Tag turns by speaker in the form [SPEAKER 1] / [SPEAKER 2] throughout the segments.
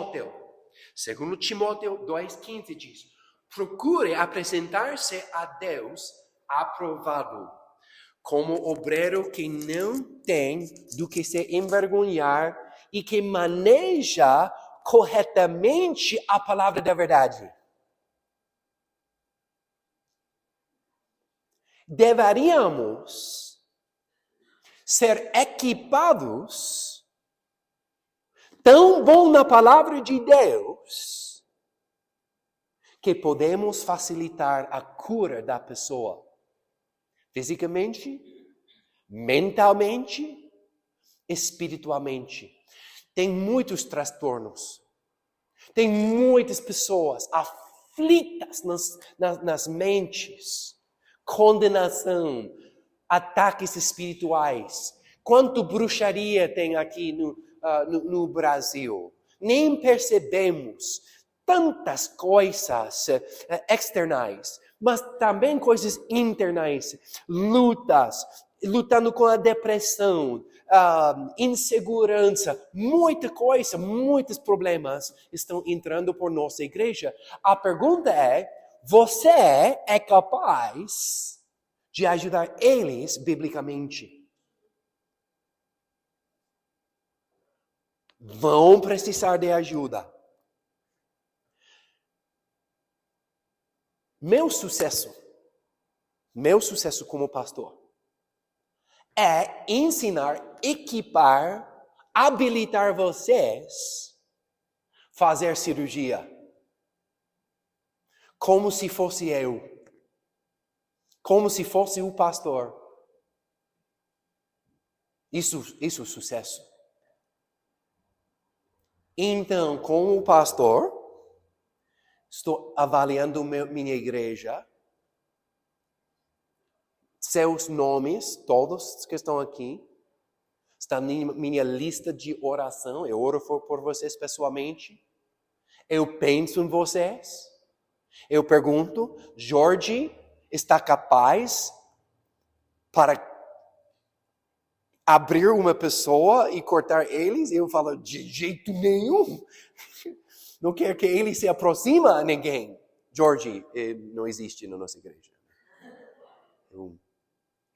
[SPEAKER 1] Timóteo. Segundo Timóteo 2,15 diz: procure apresentar-se a Deus aprovado, como obreiro que não tem do que se envergonhar e que maneja corretamente a palavra da verdade. Deveríamos ser equipados tão bom na palavra de Deus que podemos facilitar a cura da pessoa. Fisicamente, mentalmente, espiritualmente. Tem muitos transtornos. Tem muitas pessoas aflitas nas mentes. Condenação, ataques espirituais. Quanto bruxaria tem aqui no Brasil? Nem percebemos tantas coisas externais, mas também coisas internais, lutando com a depressão, insegurança, muita coisa, muitos problemas estão entrando por nossa igreja. A pergunta é: você é capaz de ajudar eles biblicamente? Vão precisar de ajuda. Meu sucesso como pastor é ensinar, equipar, habilitar vocês a fazer cirurgia. Como se fosse eu. Como se fosse o pastor. Isso é sucesso. Então, como pastor, estou avaliando minha igreja. Seus nomes, todos que estão aqui, estão na minha lista de oração. Eu oro por vocês pessoalmente. Eu penso em vocês. Eu pergunto: Jorge está capaz para abrir uma pessoa e cortar eles? Eu falo: de jeito nenhum. Não quero que ele se aproxime a ninguém. Jorge não existe na nossa igreja. É uma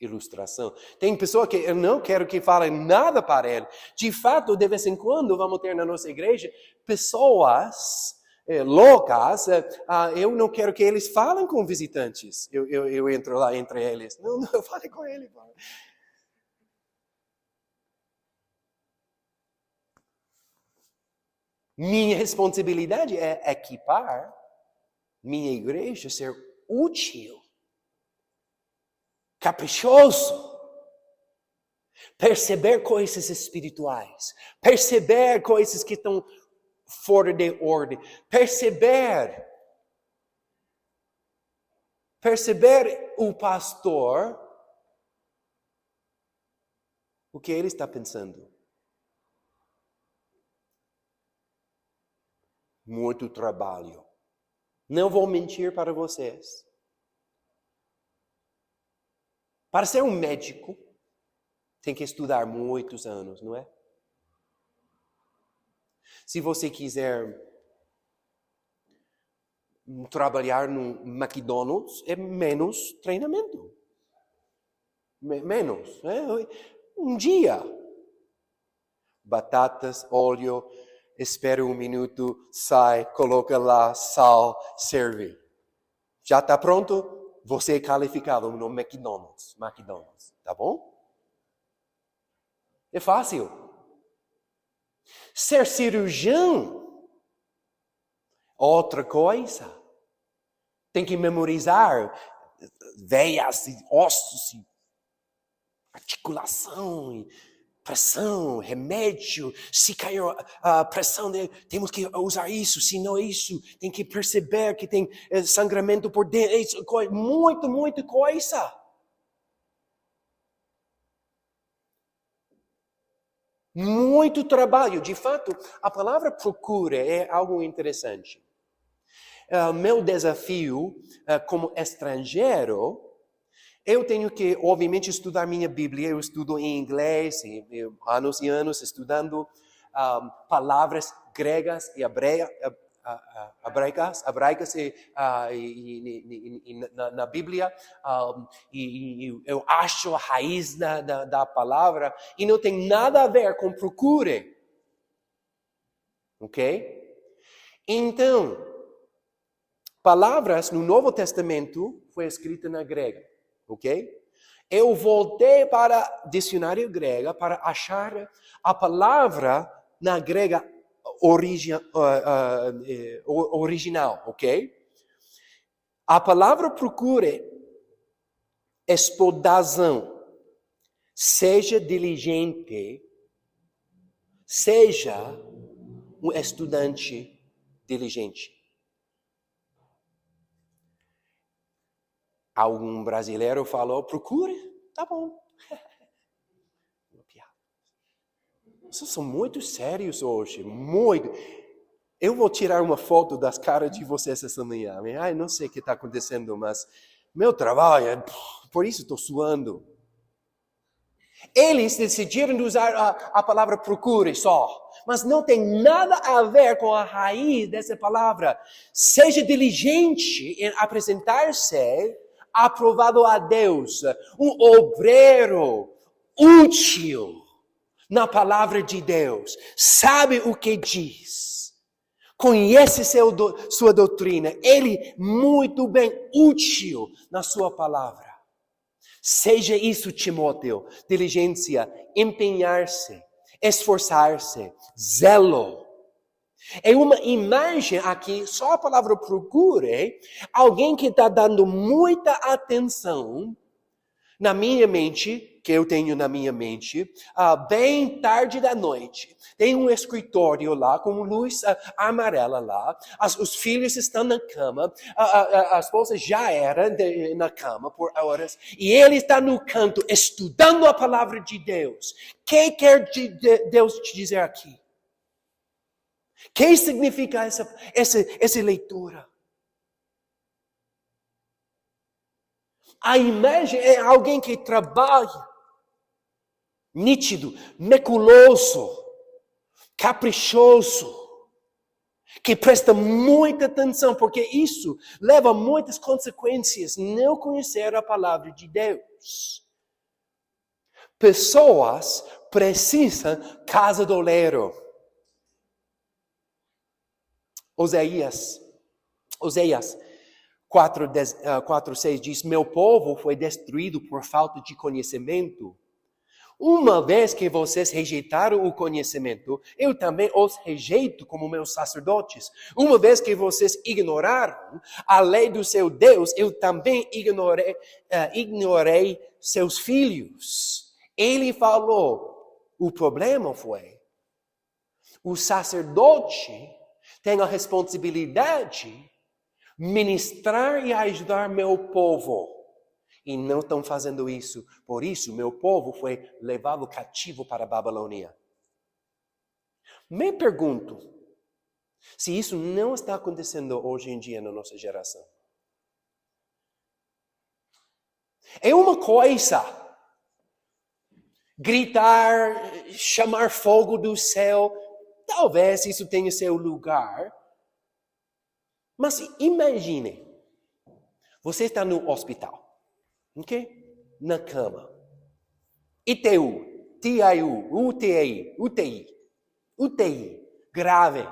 [SPEAKER 1] ilustração. Tem pessoa que eu não quero que fale nada para ele. De fato, de vez em quando, vamos ter na nossa igreja pessoas loucas. Eu não quero que eles falem com visitantes. Eu entro lá entre eles. Não, fale com ele. Minha responsabilidade é equipar minha igreja, ser útil, caprichoso, perceber coisas espirituais, perceber coisas que estão fora de ordem, perceber o pastor, o que ele está pensando. Muito trabalho. Não vou mentir para vocês. Para ser um médico, tem que estudar muitos anos, não é? Se você quiser trabalhar no McDonald's, é menos treinamento. Menos. Um dia. Batatas, óleo, espera um minuto, sai, coloca lá, sal, serve. Já está pronto? Você é qualificado no McDonald's, tá bom? É fácil. Ser cirurgião, outra coisa. Tem que memorizar veias, ossos, articulação, pressão, remédio. Se caiu a pressão, temos que usar isso, se não isso, tem que perceber que tem sangramento por dentro. Muita coisa. Muito trabalho. De fato, a palavra procura é algo interessante. Meu desafio como estrangeiro, eu tenho que, obviamente, estudar minha Bíblia. Eu estudo em inglês, anos e anos estudando palavras gregas e hebraicas na Bíblia, e eu acho a raiz da palavra, e não tem nada a ver com procure. Ok? Então, palavras no Novo Testamento foi escrita na grega. Ok? Eu voltei para o dicionário grego para achar a palavra na grega original, ok? A palavra procure é espodazão. Seja diligente, seja um estudante diligente. Algum brasileiro falou, procure, tá bom. Vocês são muito sérios hoje, muito. Eu vou tirar uma foto das caras de vocês essa manhã. Ai, não sei o que está acontecendo, mas meu trabalho, por isso estou suando. Eles decidiram usar a palavra procure só, mas não tem nada a ver com a raiz dessa palavra. Seja diligente em apresentar-se aprovado a Deus, um obreiro útil na palavra de Deus, sabe o que diz, conhece sua doutrina, ele muito bem útil na sua palavra. Seja isso, Timóteo, diligência, empenhar-se, esforçar-se, zelo. É uma imagem aqui, só a palavra procure, alguém que está dando muita atenção na minha mente, que eu tenho na minha mente, bem tarde da noite. Tem um escritório lá, com luz amarela lá, os filhos estão na cama, a esposa já era na cama por horas, e ele está no canto estudando a palavra de Deus. O que quer Deus te dizer aqui? O que significa essa leitura? A imagem é alguém que trabalha, nítido, meticuloso, caprichoso, que presta muita atenção, porque isso leva a muitas consequências, não conhecer a palavra de Deus. Pessoas precisam casa do oleiro. Oséias 4:6 diz, meu povo foi destruído por falta de conhecimento. Uma vez que vocês rejeitaram o conhecimento, eu também os rejeito como meus sacerdotes. Uma vez que vocês ignoraram a lei do seu Deus, eu também ignorei seus filhos. Ele falou, o problema foi, o sacerdote tem a responsabilidade ministrar e ajudar meu povo. E não estão fazendo isso. Por isso, meu povo foi levado cativo para a Babilônia. Me pergunto se isso não está acontecendo hoje em dia na nossa geração. É uma coisa gritar, chamar fogo do céu. Talvez isso tenha seu lugar. Mas imagine, você está no hospital. Ok? Na cama. ITU, TIU, UTI. Grave.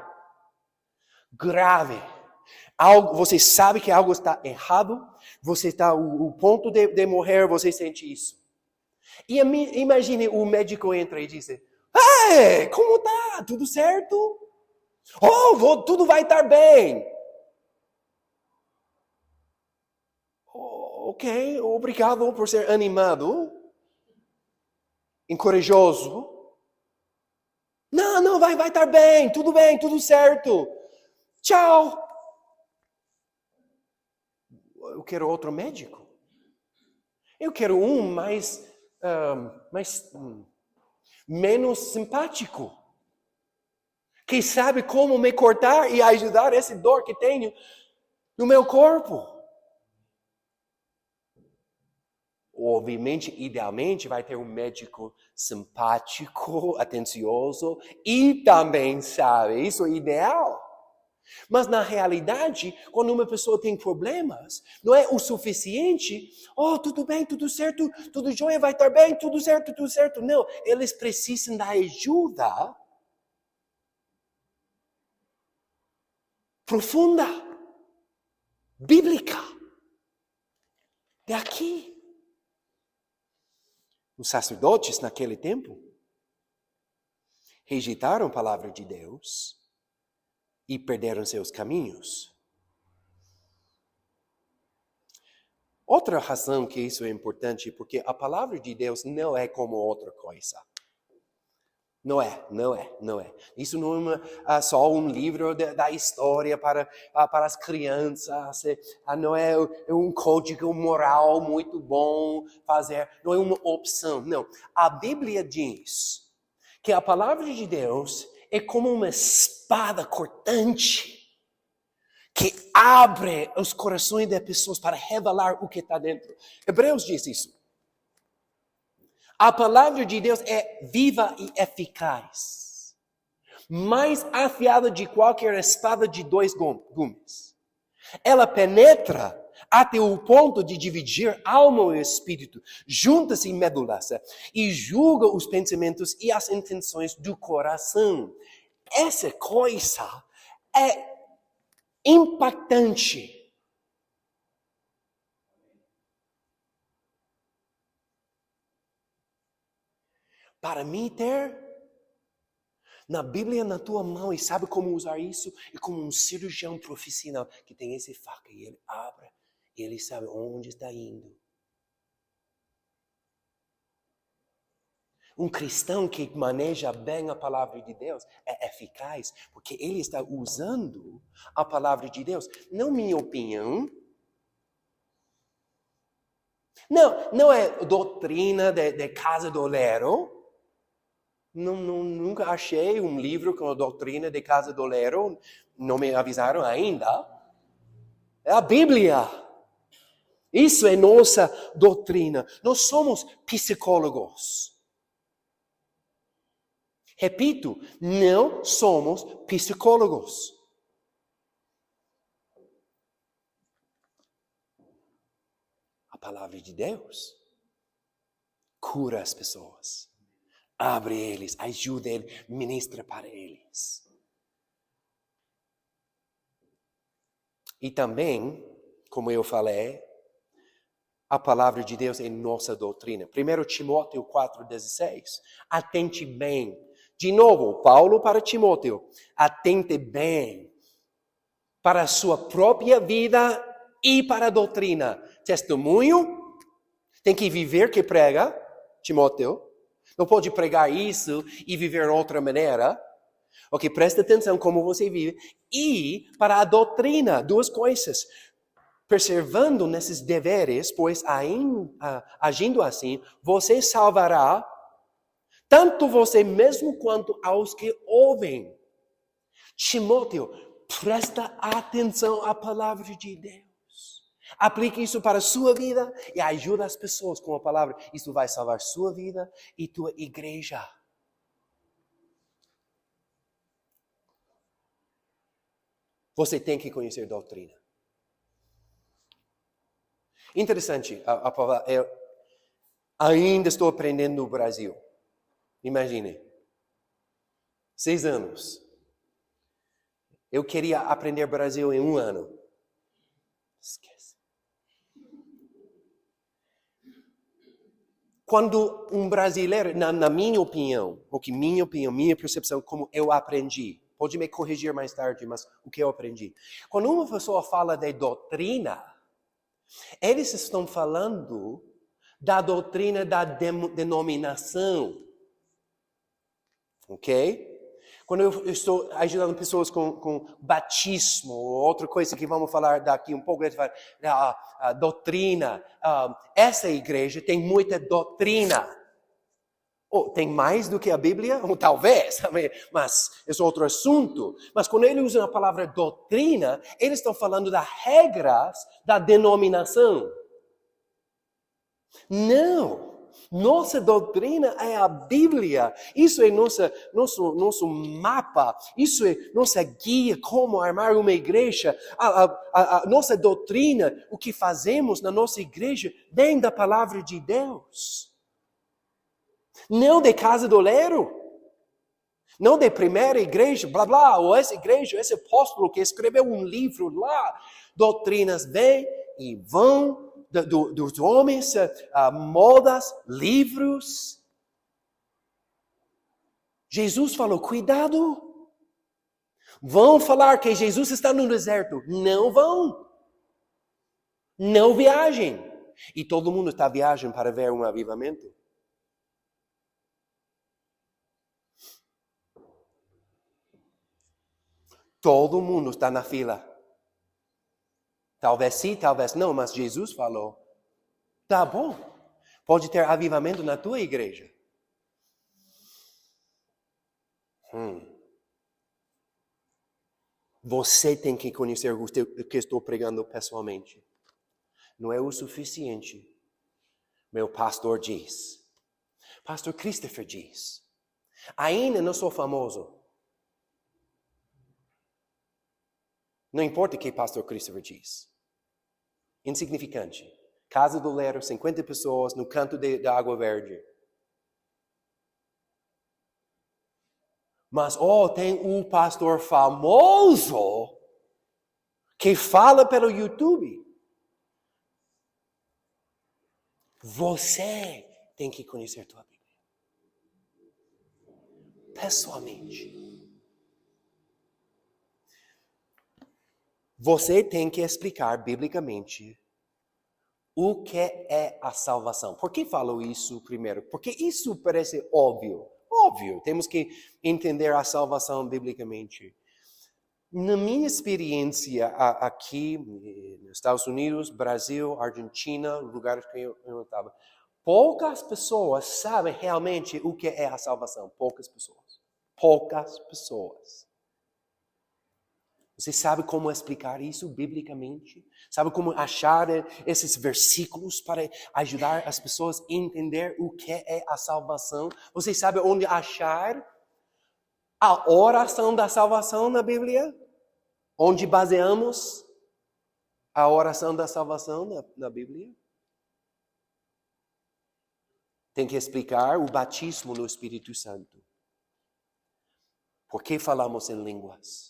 [SPEAKER 1] Você sabe que algo está errado. Você está o ponto de morrer, você sente isso. E imagine o médico entra e diz, ei, como tá? Tudo certo? Tudo vai estar bem. Ok, obrigado por ser animado, encorajoso. Não, vai estar bem, tudo certo. Tchau. Eu quero outro médico. Eu quero um menos simpático, que sabe como me cortar e ajudar essa dor que tenho no meu corpo. Obviamente, idealmente, vai ter um médico simpático, atencioso e também sabe. Isso é ideal. Mas na realidade, quando uma pessoa tem problemas, não é o suficiente. Oh, tudo bem, tudo certo, tudo jóia, vai estar bem, tudo certo, tudo certo. Não, eles precisam da ajuda profunda, bíblica, daqui. Os sacerdotes naquele tempo rejeitaram a palavra de Deus e perderam seus caminhos. Outra razão que isso é importante é porque a palavra de Deus não é como outra coisa. Não é. Isso não é só um livro da história para as crianças. Não é um código moral muito bom fazer. Não é uma opção. Não. A Bíblia diz que a palavra de Deus é como uma espada cortante que abre os corações das pessoas para revelar o que está dentro. Hebreus diz isso. A palavra de Deus é viva e eficaz, mais afiada de qualquer espada de 2 gumes. Ela penetra até o ponto de dividir alma e espírito, juntas e medulas, e julga os pensamentos e as intenções do coração. Essa coisa é impactante. Para mim ter na Bíblia na tua mão e sabe como usar isso, é como um cirurgião profissional que tem essa faca e ele abre e ele sabe onde está indo. Um cristão que maneja bem a palavra de Deus é eficaz, porque ele está usando a palavra de Deus. Não minha opinião. Não é doutrina de casa do Lero. Nunca achei um livro com a doutrina de casa do Lero. Não me avisaram ainda. É a Bíblia. Isso é nossa doutrina. Nós somos psicólogos. Repito, não somos psicólogos. A palavra de Deus cura as pessoas. Abre eles, ajuda eles, ministra para eles. E também, como eu falei, a palavra de Deus é nossa doutrina. 1 Timóteo 4,16. Atente bem. De novo, Paulo para Timóteo. Atente bem para a sua própria vida e para a doutrina. Testemunho. Tem que viver que prega, Timóteo. Não pode pregar isso e viver outra maneira. Ok, presta atenção como você vive. E para a doutrina, 2 coisas. Perseverando nesses deveres, pois agindo assim, você salvará tanto você mesmo quanto aos que ouvem. Timóteo, presta atenção à palavra de Deus. Aplique isso para a sua vida e ajude as pessoas com a palavra. Isso vai salvar sua vida e tua igreja. Você tem que conhecer doutrina. Interessante, a palavra, eu ainda estou aprendendo no Brasil. Imagine, 6 anos. Eu queria aprender Brasil em 1 ano. Esquece. Quando um brasileiro, na minha opinião, minha percepção, como eu aprendi, pode me corrigir mais tarde, mas o que eu aprendi. Quando uma pessoa fala de doutrina, eles estão falando da doutrina da denominação. Ok? Quando eu estou ajudando pessoas com batismo, ou outra coisa que vamos falar daqui um pouco, a doutrina. Essa igreja tem muita doutrina. Tem mais do que a Bíblia? Ou talvez, mas esse é outro assunto. Mas quando eles usam a palavra doutrina, eles estão falando das regras da denominação. Não! Nossa doutrina é a Bíblia. Isso é nosso mapa. Isso é nossa guia como armar uma igreja. A nossa doutrina, o que fazemos na nossa igreja, vem da palavra de Deus. Não de casa do Lero. Não de primeira igreja, blá blá, ou essa igreja, esse apóstolo que escreveu um livro lá. Doutrinas vêm e vão dos homens, modas, livros. Jesus falou, cuidado. Vão falar que Jesus está no deserto. Não vão. Não viajem. E todo mundo está viajando para ver um avivamento. Todo mundo está na fila. Talvez sim, talvez não, mas Jesus falou. Tá bom. Pode ter avivamento na tua igreja. Você tem que conhecer o que estou pregando pessoalmente. Não é o suficiente. Meu pastor diz. Pastor Christopher diz. Ainda não sou famoso. Não importa o que pastor Christopher diz. Insignificante. Casa do Lero, 50 pessoas no canto da Água Verde. Mas, tem um pastor famoso que fala pelo YouTube. Você tem que conhecer tua Bíblia. Pessoalmente. Você tem que explicar biblicamente o que é a salvação. Por que falo isso primeiro? Porque isso parece óbvio. Óbvio, temos que entender a salvação biblicamente. Na minha experiência aqui nos Estados Unidos, Brasil, Argentina, lugares que eu estava, poucas pessoas sabem realmente o que é a salvação. Poucas pessoas. Poucas pessoas. Você sabe como explicar isso biblicamente? Sabe como achar esses versículos para ajudar as pessoas a entender o que é a salvação? Você sabe onde achar a oração da salvação na Bíblia? Onde baseamos a oração da salvação na Bíblia? Tem que explicar o batismo no Espírito Santo. Por que falamos em línguas?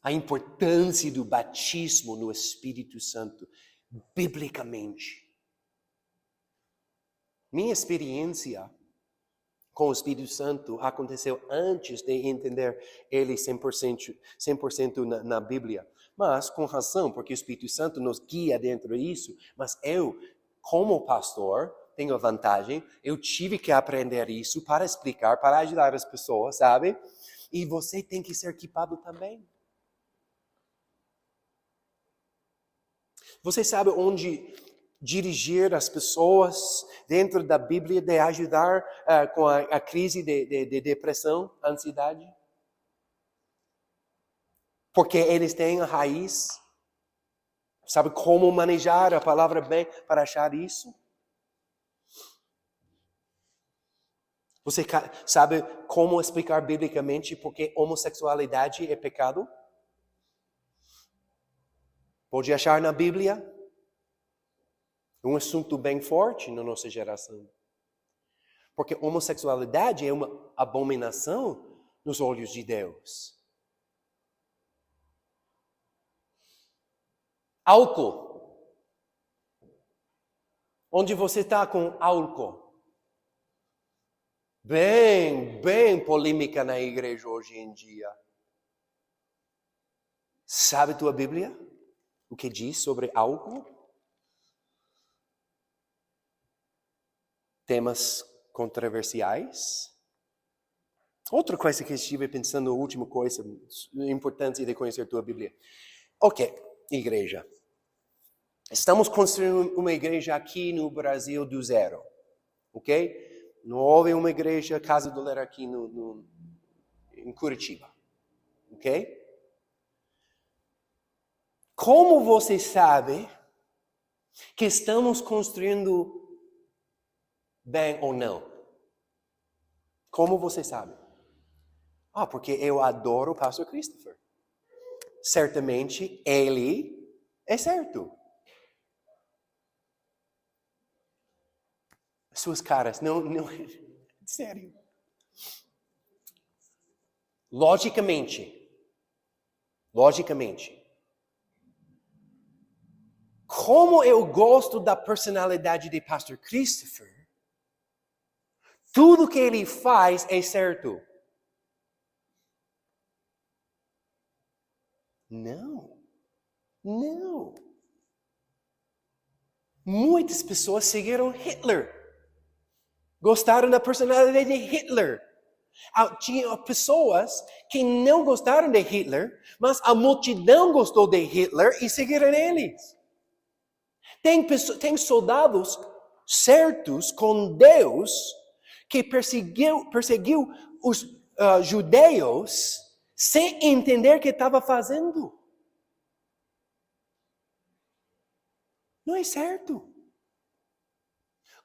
[SPEAKER 1] A importância do batismo no Espírito Santo, biblicamente. Minha experiência com o Espírito Santo aconteceu antes de entender ele 100% na Bíblia. Mas com razão, porque o Espírito Santo nos guia dentro disso. Mas eu, como pastor, tenho a vantagem, eu tive que aprender isso para explicar, para ajudar as pessoas, sabe? E você tem que ser equipado também. Você sabe onde dirigir as pessoas dentro da Bíblia de ajudar com a crise de depressão, ansiedade? Porque eles têm a raiz. Sabe como manejar a palavra bem para achar isso? Você sabe como explicar biblicamente porque homossexualidade é pecado? Pode achar na Bíblia? Um assunto bem forte na nossa geração. Porque homossexualidade é uma abominação nos olhos de Deus. Álcool. Onde você está com álcool? Bem polêmica na igreja hoje em dia. Sabe tua Bíblia? O que diz sobre álcool? Temas controversiais. Outra coisa que eu estive pensando, a última coisa, a importância de conhecer tua Bíblia. Ok, igreja. Estamos construindo uma igreja aqui no Brasil do zero. Ok? Não houve uma igreja, Casa do Lero aqui em Curitiba. Ok? Como você sabe que estamos construindo bem ou não? Como você sabe? Porque eu adoro o pastor Christopher. Certamente ele é certo. Suas caras, não, sério. Logicamente, como eu gosto da personalidade de pastor Christopher, tudo que ele faz é certo. Não. Muitas pessoas seguiram Hitler. Gostaram da personalidade de Hitler. Tinha pessoas que não gostaram de Hitler, mas a multidão gostou de Hitler e seguiram eles. Tem soldados certos com Deus que perseguiu os judeus sem entender o que estava fazendo. Não é certo.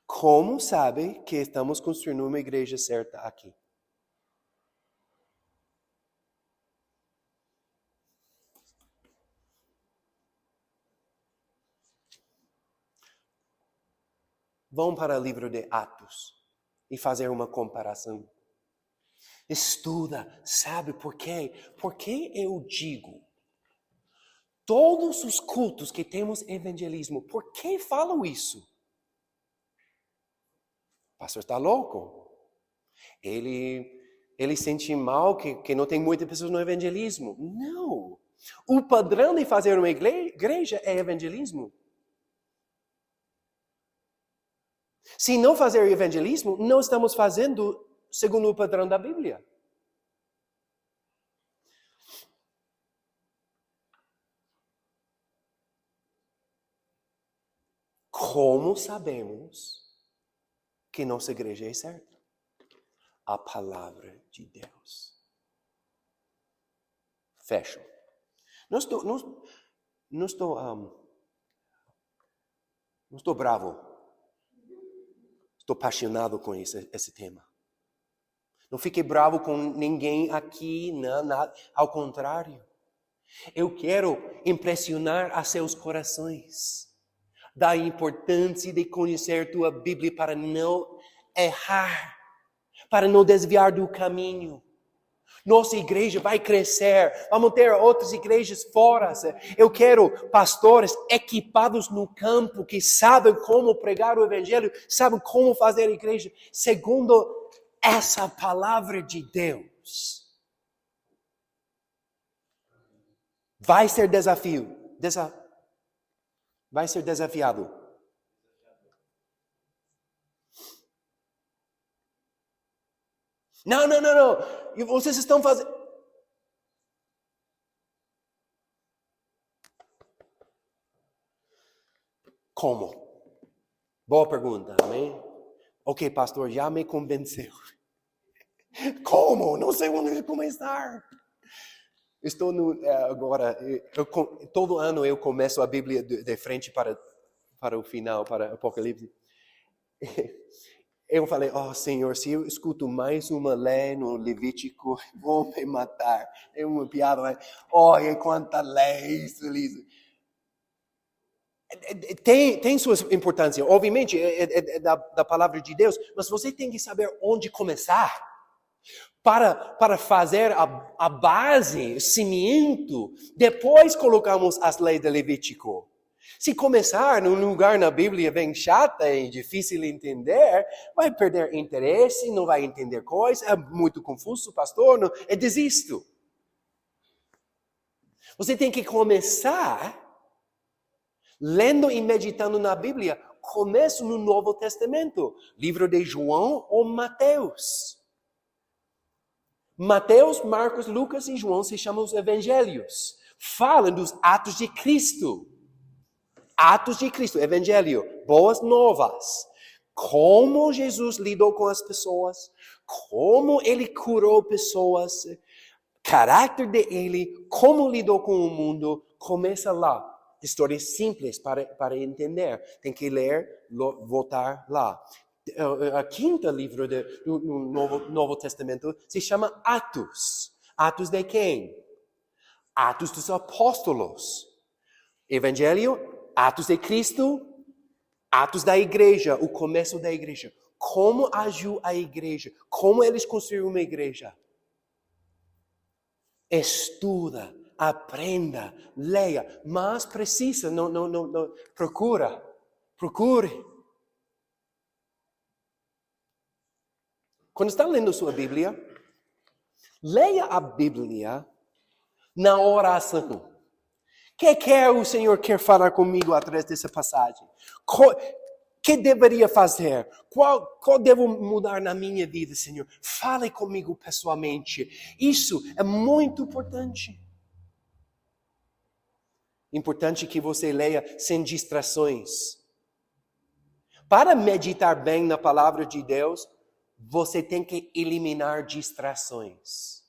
[SPEAKER 1] Como sabe que estamos construindo uma igreja certa aqui? Vão para o livro de Atos e fazer uma comparação. Estuda, sabe por quê? Porque eu digo, todos os cultos que temos evangelismo, por que falam isso? O pastor está louco. Ele sente mal que não tem muitas pessoas no evangelismo. Não. O padrão de fazer uma igreja é evangelismo. Se não fazer evangelismo, não estamos fazendo segundo o padrão da Bíblia. Como sabemos que nossa igreja é certa? A palavra de Deus. Fecho. Não estou bravo. Estou apaixonado com esse tema. Não fiquei bravo com ninguém aqui, nada. Ao contrário. Eu quero impressionar a seus corações da importância de conhecer tua Bíblia para não errar, para não desviar do caminho. Nossa igreja vai crescer, vamos ter outras igrejas fora. Eu quero pastores equipados no campo, que sabem como pregar o evangelho, sabem como fazer a igreja, segundo essa palavra de Deus. Vai ser vai ser desafiado. Não. E vocês estão fazendo... Como? Boa pergunta, amém? Ok, pastor, já me convenceu. Como? Não sei onde começar. Estou agora, todo ano eu começo a Bíblia de frente para o final, para o Apocalipse. Eu falei, Senhor, se eu escuto mais uma lei no Levítico, vou me matar. É uma piada, mas, olha quanta lei, isso. Tem sua importância, obviamente, é da palavra de Deus, mas você tem que saber onde começar. Para fazer a base, o cimento, depois colocamos as leis de Levítico. Se começar num lugar na Bíblia bem chata e difícil de entender, vai perder interesse, não vai entender coisa, é muito confuso, pastor, não, desisto. Você tem que começar lendo e meditando na Bíblia, começo no Novo Testamento, livro de João ou Mateus. Mateus, Marcos, Lucas e João se chamam os evangelhos. Falam dos atos de Cristo. Atos de Cristo, evangelho, boas novas. Como Jesus lidou com as pessoas, como ele curou pessoas, caráter de ele, como lidou com o mundo, começa lá. Histórias simples para entender. Tem que ler, voltar lá. A quinta livro do Novo Testamento se chama Atos. Atos de quem? Atos dos Apóstolos. Evangelho, Atos de Cristo, Atos da igreja, o começo da igreja. Como agiu a igreja? Como eles construíram uma igreja? Estuda, aprenda, leia, mas precisa, não, procure. Quando está lendo sua Bíblia, leia a Bíblia na oração. O que o Senhor quer falar comigo através dessa passagem? O que deveria fazer? Qual devo mudar na minha vida, Senhor? Fale comigo pessoalmente. Isso é muito importante. Importante que você leia sem distrações. Para meditar bem na palavra de Deus, você tem que eliminar distrações.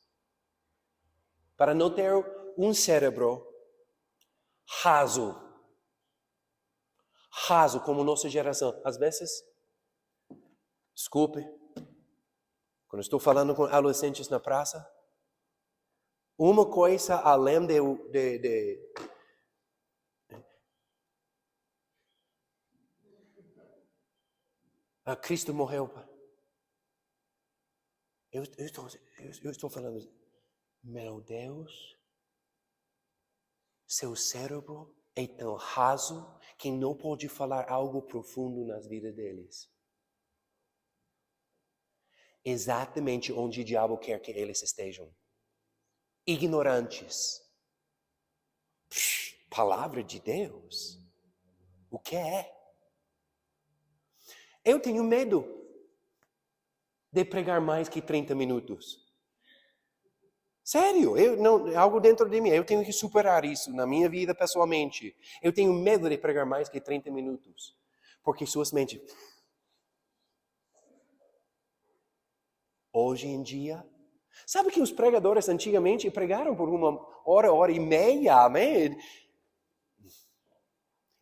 [SPEAKER 1] Para não ter um cérebro raso, como nossa geração. Às vezes, desculpe, quando estou falando com adolescentes na praça, uma coisa além de Cristo morreu. Eu estou falando, meu Deus, seu cérebro é tão raso que não pode falar algo profundo nas vidas deles. Exatamente onde o diabo quer que eles estejam. Ignorantes. Palavra de Deus. O que é? Eu tenho medo de pregar mais que 30 minutos. Sério, algo dentro de mim. Eu tenho que superar isso na minha vida pessoalmente. Eu tenho medo de pregar mais que 30 minutos. Porque suas mentes... Hoje em dia... Sabe que os pregadores antigamente pregaram por 1 hora e meia, amém?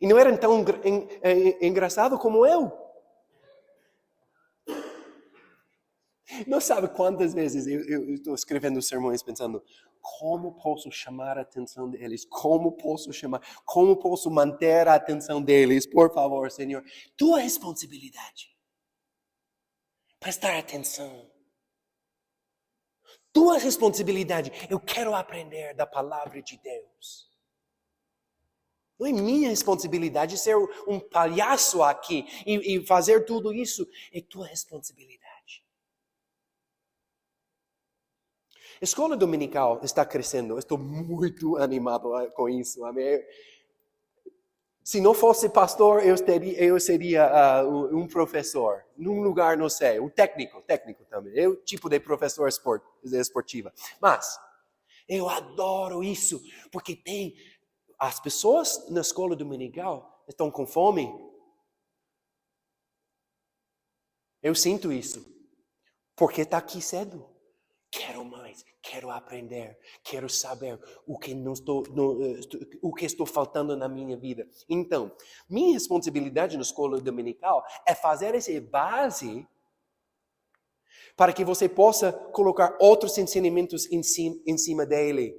[SPEAKER 1] E não eram tão engraçados como eu. Não sabe quantas vezes eu estou escrevendo sermões pensando, como posso chamar a atenção deles? Como posso manter a atenção deles? Por favor, Senhor. Tua responsabilidade. Prestar atenção. Tua responsabilidade. Eu quero aprender da palavra de Deus. Não é minha responsabilidade ser um palhaço aqui e fazer tudo isso. É tua responsabilidade. Escola dominical está crescendo. Estou muito animado com isso. Amém? Se não fosse pastor, eu seria um professor. Num lugar, não sei, um técnico também. Eu tipo de professor esportiva. Mas eu adoro isso, porque as pessoas na escola dominical estão com fome. Eu sinto isso. Porque está aqui cedo. Quero mais, quero aprender, quero saber o que estou faltando na minha vida. Então, minha responsabilidade na escola dominical é fazer essa base para que você possa colocar outros ensinamentos em cima dele.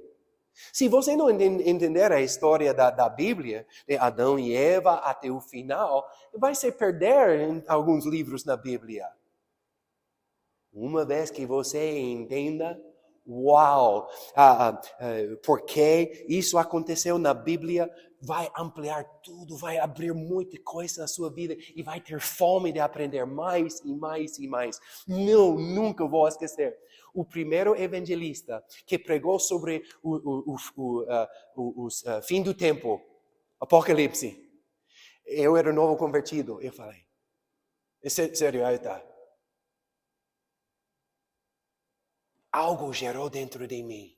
[SPEAKER 1] Se você não entender a história da Bíblia, de Adão e Eva até o final, vai se perder em alguns livros na Bíblia. Uma vez que você entenda, uau, porque isso aconteceu na Bíblia, vai ampliar tudo, vai abrir muita coisa na sua vida e vai ter fome de aprender mais e mais e mais. Nunca vou esquecer. O primeiro evangelista que pregou sobre o fim do tempo, Apocalipse. Eu era novo convertido. Eu falei, sério, aí tá. Algo gerou dentro de mim.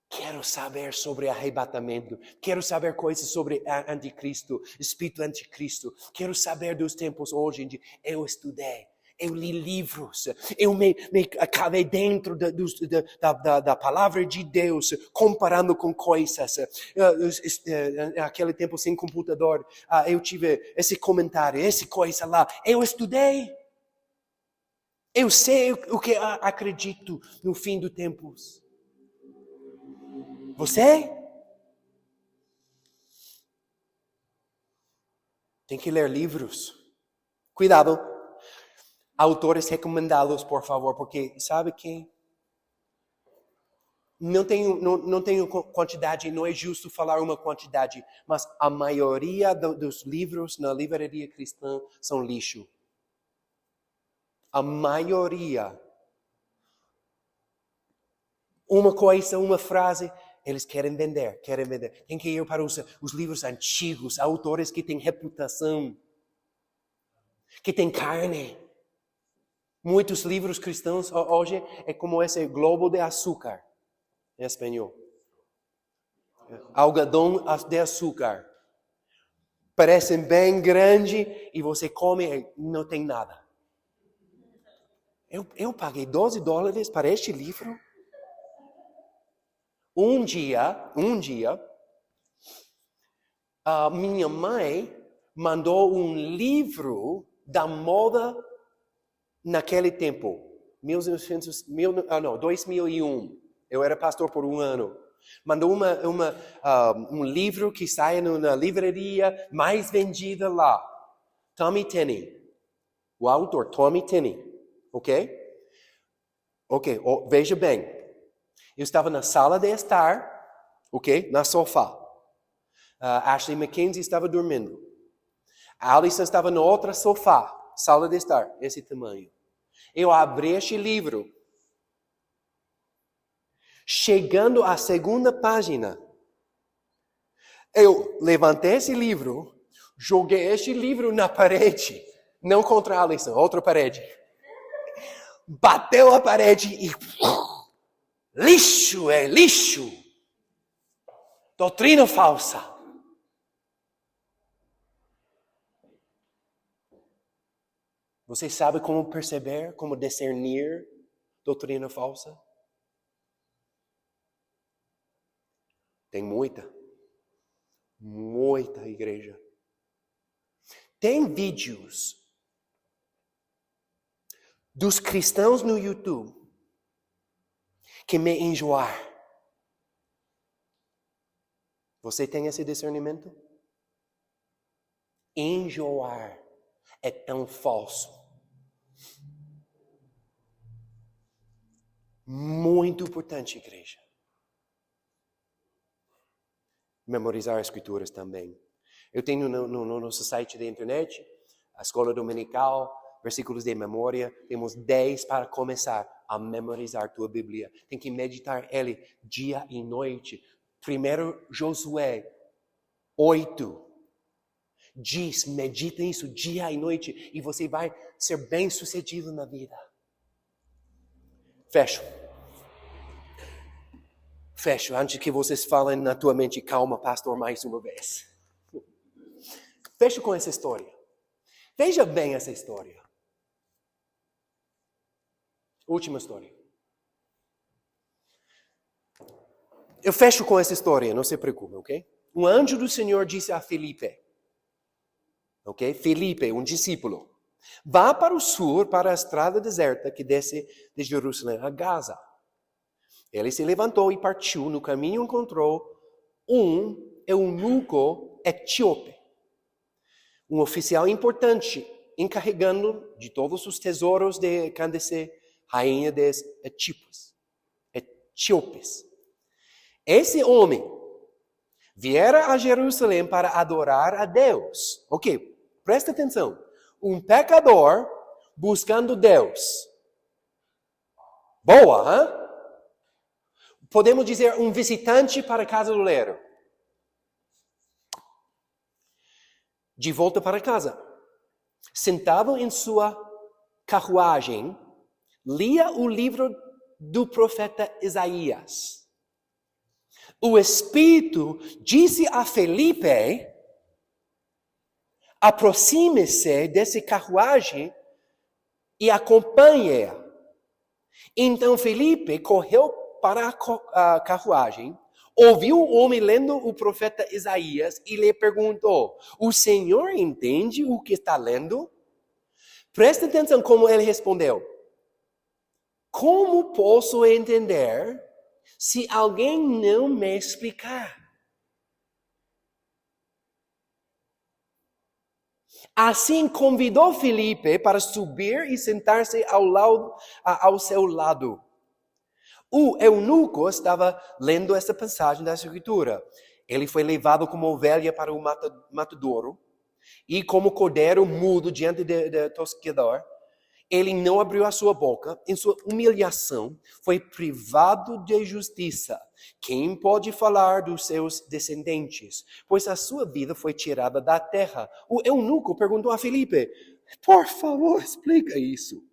[SPEAKER 1] Quero saber sobre arrebatamento. Quero saber coisas sobre anticristo, espírito anticristo. Quero saber dos tempos hoje em dia. Eu estudei. Eu li livros, eu me acabei dentro da palavra de Deus, comparando com coisas. Naquele tempo sem computador, eu tive esse comentário, essa coisa lá. Eu estudei. Eu sei o que acredito no fim dos tempos. Você? Tem que ler livros. Cuidado. Autores recomendados, por favor, porque sabe que não tenho quantidade, não é justo falar uma quantidade, mas a maioria dos livros na livraria cristã são lixo. A maioria. Uma coisa, uma frase, eles querem vender. Tem que ir para os livros antigos, autores que têm reputação, que têm carne. Muitos livros cristãos hoje é como esse globo de açúcar, em espanhol. Algodão de açúcar. Parecem bem grande e você come e não tem nada. Eu paguei $12 para este livro. Um dia, minha mãe mandou um livro da moda naquele tempo, 2001. Eu era pastor por um ano. Mandou um livro que sai na livraria mais vendida lá. Tommy Tenney. O autor, Tommy Tenney. Ok? Veja bem. Eu estava na sala de estar, ok? Na sofá. Ashley Mackenzie estava dormindo. Alison estava no outro sofá, sala de estar, esse tamanho. Eu abri este livro. Chegando à segunda página, eu levantei esse livro, joguei este livro na parede, não contra a Alison, outra parede. Bateu a parede e... Lixo é lixo. Doutrina falsa. Você sabe como perceber, como discernir doutrina falsa? Tem muita igreja. Tem vídeos dos cristãos no YouTube que me enjoar. Você tem esse discernimento? Enjoar é tão falso. Muito importante, igreja. Memorizar as escrituras também. Eu tenho no nosso site da internet, a escola dominical, versículos de memória. Temos 10 para começar a memorizar tua Bíblia. Tem que meditar ele dia e noite. Primeiro Josué 8. Diz, medita isso dia e noite e você vai ser bem sucedido na vida. Fecho, antes que vocês falem na tua mente, calma, pastor, mais uma vez. Fecho com essa história. Veja bem essa história. Última história. Eu fecho com essa história, não se preocupe, ok? Um anjo do Senhor disse a Felipe, ok? Felipe, um discípulo, vá para o sul, para a estrada deserta que desce de Jerusalém a Gaza. Ele se levantou e partiu. No caminho encontrou um eunuco etíope, um oficial importante, encarregando de todos os tesouros de Candace, rainha dos etíopes. Esse homem viera a Jerusalém para adorar a Deus. Ok, presta atenção. Um pecador buscando Deus. Boa, hein? Podemos dizer um visitante para a casa do leiro. De volta para casa. Sentado em sua carruagem, lia o livro do profeta Isaías. O Espírito disse a Felipe, aproxime-se desse carruagem e acompanhe-a. Então Felipe correu para a carruagem, ouviu o homem lendo o profeta Isaías e lhe perguntou: o senhor entende o que está lendo? Presta atenção como ele respondeu: como posso entender se alguém não me explicar? Assim convidou Felipe para subir e sentar-se ao seu lado. O eunuco estava lendo essa passagem da Escritura. Ele foi levado como ovelha para o matadouro e como cordeiro mudo diante do tosqueador. Ele não abriu a sua boca. Em sua humilhação, foi privado de justiça. Quem pode falar dos seus descendentes? Pois a sua vida foi tirada da terra. O eunuco perguntou a Felipe: por favor, explica isso.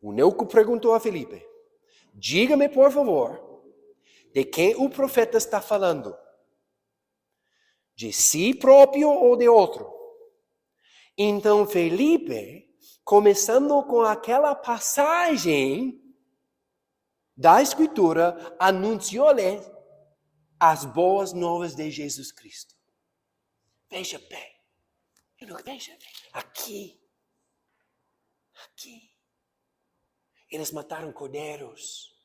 [SPEAKER 1] O eunuco perguntou a Felipe: diga-me, por favor, de quem o profeta está falando? De si próprio ou de outro? Então Felipe, começando com aquela passagem da Escritura, anunciou-lhe as boas novas de Jesus Cristo. Veja bem, aqui, eles mataram cordeiros,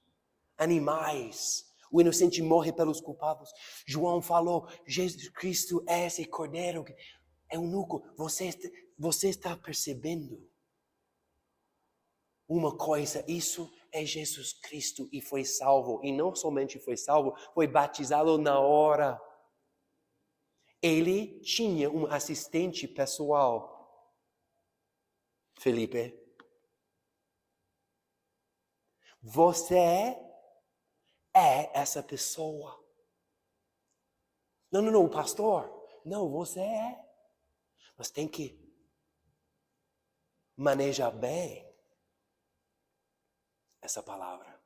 [SPEAKER 1] animais. O inocente morre pelos culpados. João falou: Jesus Cristo é esse cordeiro. Eunuco, você está percebendo uma coisa? Isso é Jesus Cristo e foi salvo. E não somente foi salvo, foi batizado na hora. Ele tinha um assistente pessoal. Felipe, você é essa pessoa. Não, pastor. Não, você é. Mas tem que manejar bem essa palavra.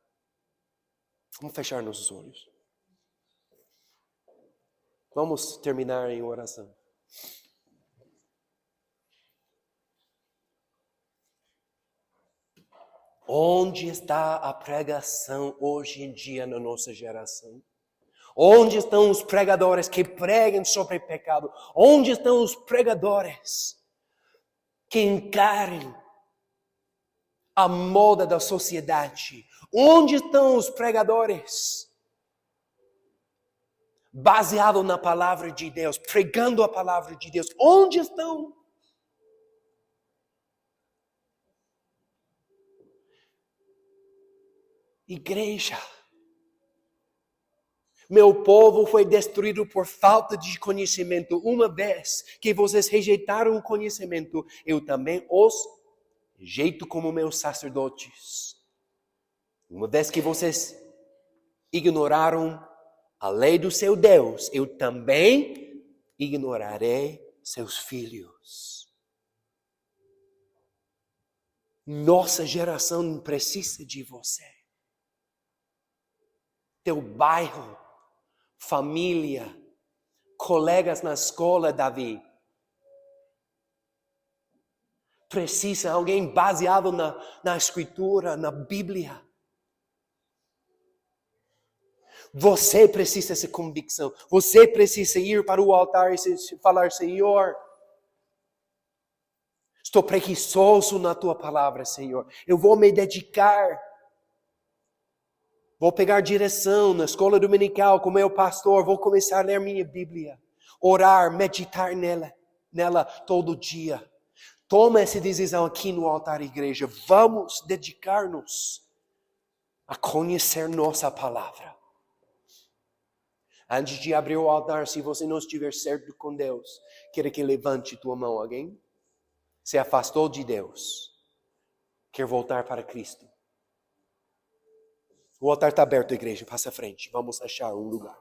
[SPEAKER 1] Vamos fechar nossos olhos. Vamos terminar em oração. Onde está a pregação hoje em dia na nossa geração? Onde estão os pregadores que pregam sobre pecado? Onde estão os pregadores que encarem a moda da sociedade? Onde estão os pregadores baseados na palavra de Deus, pregando a palavra de Deus? Onde estão? Igreja, meu povo foi destruído por falta de conhecimento. Uma vez que vocês rejeitaram o conhecimento, eu também os rejeito como meus sacerdotes. Uma vez que vocês ignoraram a lei do seu Deus, eu também ignorarei seus filhos. Nossa geração precisa de você. Teu bairro, família, colegas na escola, Davi. Precisa alguém baseado na Escritura, na Bíblia. Você precisa dessa convicção. Você precisa ir para o altar e falar: Senhor, estou preguiçoso na Tua palavra, Senhor. Eu vou me dedicar. Vou pegar direção na escola dominical com meu pastor. Vou começar a ler minha Bíblia. Orar, meditar nela todo dia. Toma essa decisão aqui no altar, igreja. Vamos dedicar-nos a conhecer nossa palavra. Antes de abrir o altar, se você não estiver certo com Deus, quero que levante tua mão. Alguém se afastou de Deus, quer voltar para Cristo. O altar está aberto, igreja. Passa à frente. Vamos achar um lugar.